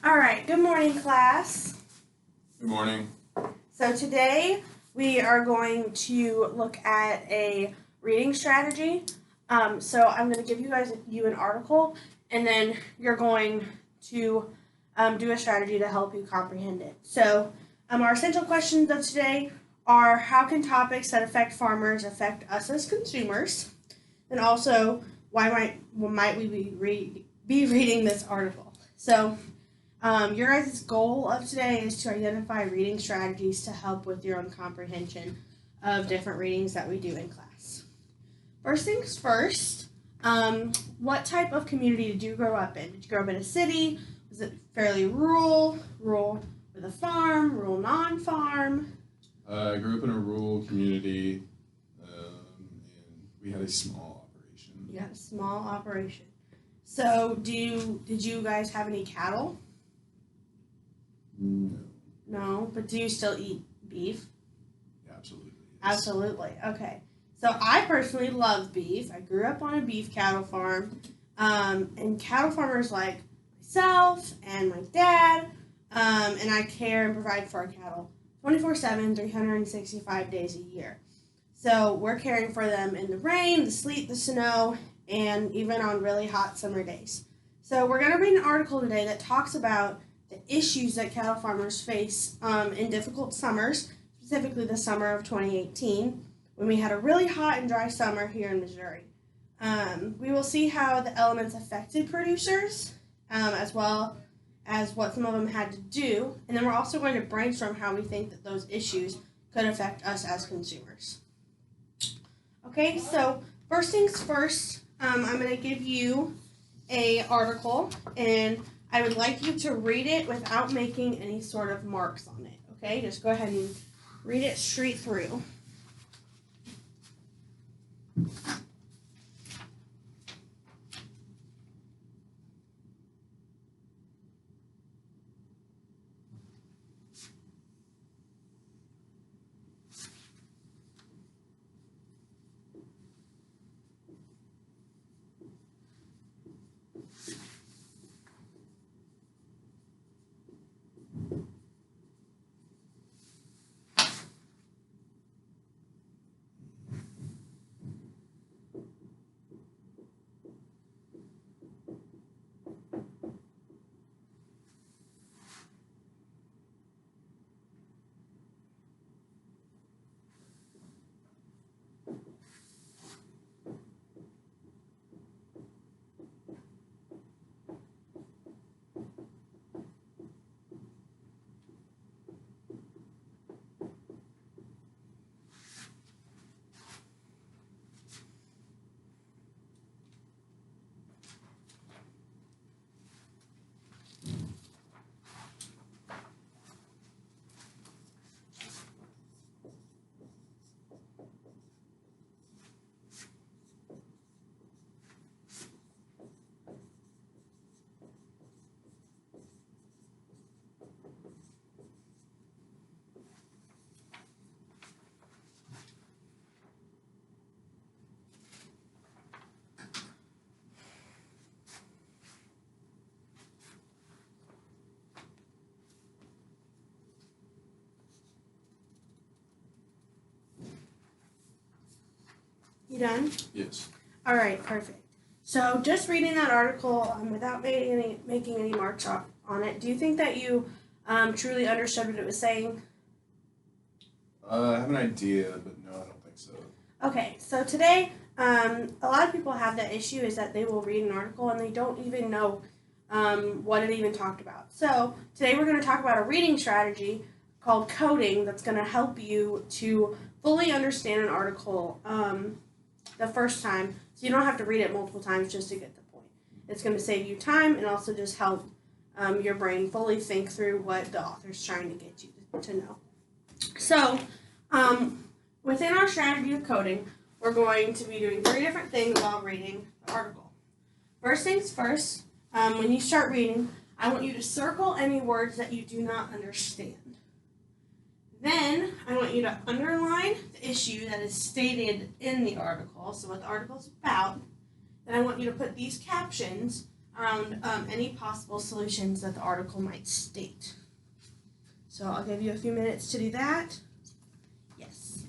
All right, good morning, class. Good morning. So today we are going to look at a reading strategy. So I'm going to give you an article, and then you're going to do a strategy to help you comprehend it. So our essential questions of today are: how can topics that affect farmers affect us as consumers? And also, why might we be reading this article? So your guys' goal of today is to identify reading strategies to help with your own comprehension of different readings that we do in class. First things first, what type of community did you grow up in? Did you grow up in a city? Was it fairly rural with a farm, rural non-farm? I grew up in a rural community, and we had a small operation. You had a small operation. So, did you guys have any cattle? No. No, but do you still eat beef? Yeah, absolutely. Yes. Absolutely. Okay. So I personally love beef. I grew up on a beef cattle farm, and cattle farmers like myself and my dad, and I care and provide for our cattle 24/7, 365 days a year. So we're caring for them in the rain, the sleet, the snow, and even on really hot summer days. So we're going to read an article today that talks about the issues that cattle farmers face in difficult summers, specifically the summer of 2018, when we had a really hot and dry summer here in Missouri. We will see how the elements affected producers, as well as what some of them had to do, and then we're also going to brainstorm how we think that those issues could affect us as consumers. Okay, so first things first, I'm going to give you a article, and I would like you to read it without making any sort of marks on it. Okay, just go ahead and read it straight through. You done? Yes. All right, perfect. So just reading that article without making any marks on it, do you think that you truly understood what it was saying? I have an idea, but no, I don't think so. Okay, so today, a lot of people have that issue is that they will read an article and they don't even know what it even talked about. So today we're going to talk about a reading strategy called coding that's going to help you to fully understand an article the first time, so you don't have to read it multiple times just to get the point. It's going to save you time and also just help your brain fully think through what the author's trying to get you to know. So, within our strategy of coding, we're going to be doing 3 different things while reading the article. First things first, when you start reading, I want you to circle any words that you do not understand. Then I want you to underline the issue that is stated in the article, so what the article is about. Then I want you to put these captions around any possible solutions that the article might state. So I'll give you a few minutes to do that. Yes.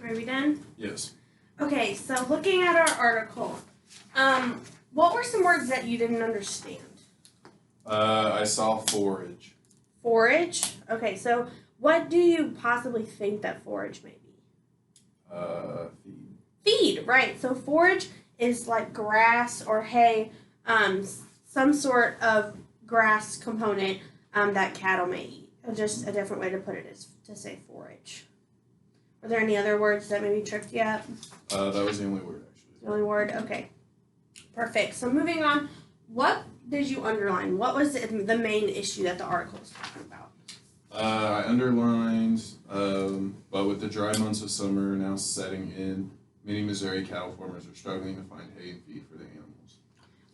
Are we done? Yes. Okay, so looking at our article, what were some words that you didn't understand? I saw forage. Forage? Okay, so what do you possibly think that forage may be? Feed. Feed, right. So forage is like grass or hay, some sort of grass component that cattle may eat. Just a different way to put it is to say forage. Are there any other words that maybe tripped you up? That was the only word, actually. The only word? Okay. Perfect. So moving on, what did you underline? What was the main issue that the article was talking about? I underlined, but with the dry months of summer now setting in, many Missouri cattle farmers are struggling to find hay and feed for the animals.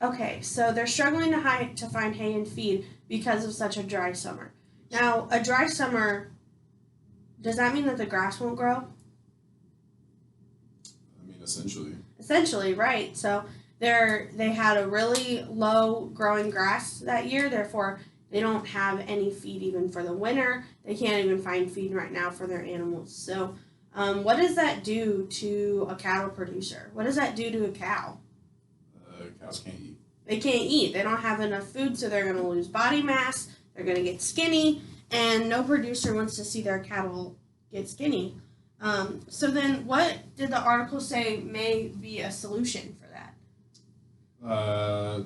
Okay, so they're struggling to find hay and feed because of such a dry summer. Now, a dry summer, does that mean that the grass won't grow? I mean, essentially. Essentially, right. So they had a really low growing grass that year, therefore they don't have any feed even for the winter. They can't even find feed right now for their animals. So what does that do to a cattle producer? What does that do to a cow? Cows can't eat. They can't eat. They don't have enough food, so they're going to lose body mass. They're going to get skinny, and no producer wants to see their cattle get skinny. So then what did the article say may be a solution for that?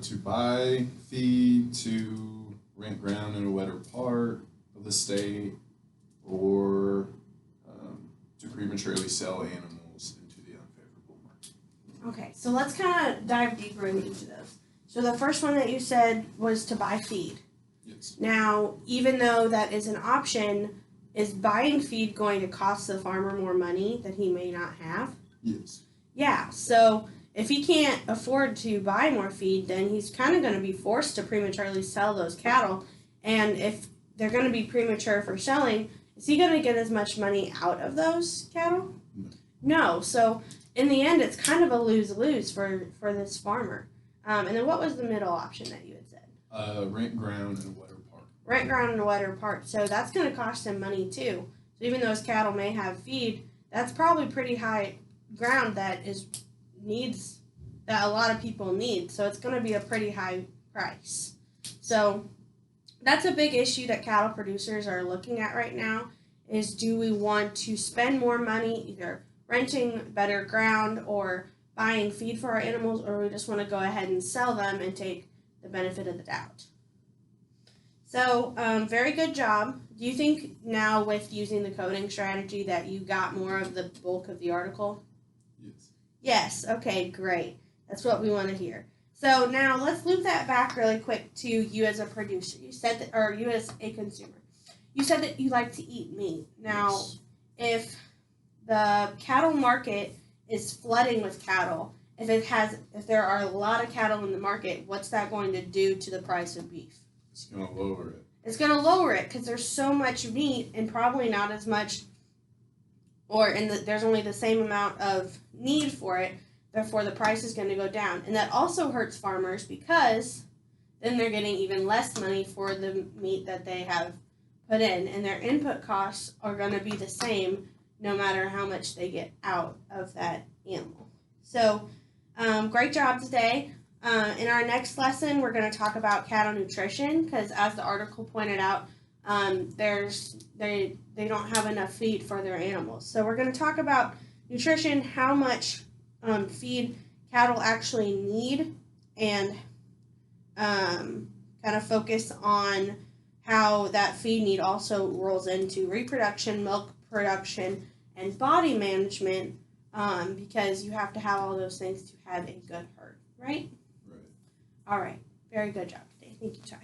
To buy feed, to rent ground in a wetter part of the state, or to prematurely sell animals into the unfavorable market. Okay, so let's kind of dive deeper into each of those. So the first one that you said was to buy feed. Yes. Now, even though that is an option, is buying feed going to cost the farmer more money that he may not have? Yes. Yeah, so if he can't afford to buy more feed, then he's kind of going to be forced to prematurely sell those cattle. And if they're going to be premature for selling, is he going to get as much money out of those cattle? No. So in the end, it's kind of a lose-lose for this farmer. And then what was the middle option that you had said? Rent ground in a wetter part. Rent ground in a wetter part. So that's going to cost him money too. So even though his cattle may have feed, that's probably pretty high ground that a lot of people need. So it's going to be a pretty high price. So that's a big issue that cattle producers are looking at right now is do we want to spend more money either renting better ground or buying feed for our animals, or we just want to go ahead and sell them and take the benefit of the doubt. So, very good job. Do you think now with using the coding strategy that you got more of the bulk of the article? Yes. Yes. Okay, great. That's what we want to hear. So now let's loop that back really quick to you as a producer. You said that, or you as a consumer. You said that you like to eat meat. Now, Yes. if the cattle market is flooding with cattle, if there are a lot of cattle in the market, what's that going to do to the price of beef? It's going to lower it. It's going to lower it because there's so much meat and probably not as much, there's only the same amount of need for it. Therefore, the price is going to go down, and that also hurts farmers because then they're getting even less money for the meat that they have put in, and their input costs are going to be the same no matter how much they get out of that animal. So, great job today. In our next lesson, we're going to talk about cattle nutrition because, as the article pointed out, they don't have enough feed for their animals. So we're going to talk about nutrition, how much feed cattle actually need, and kind of focus on how that feed need also rolls into reproduction, milk production, and body management, because you have to have all those things to have a good herd, right? Right. All right. Very good job today. Thank you, Ty.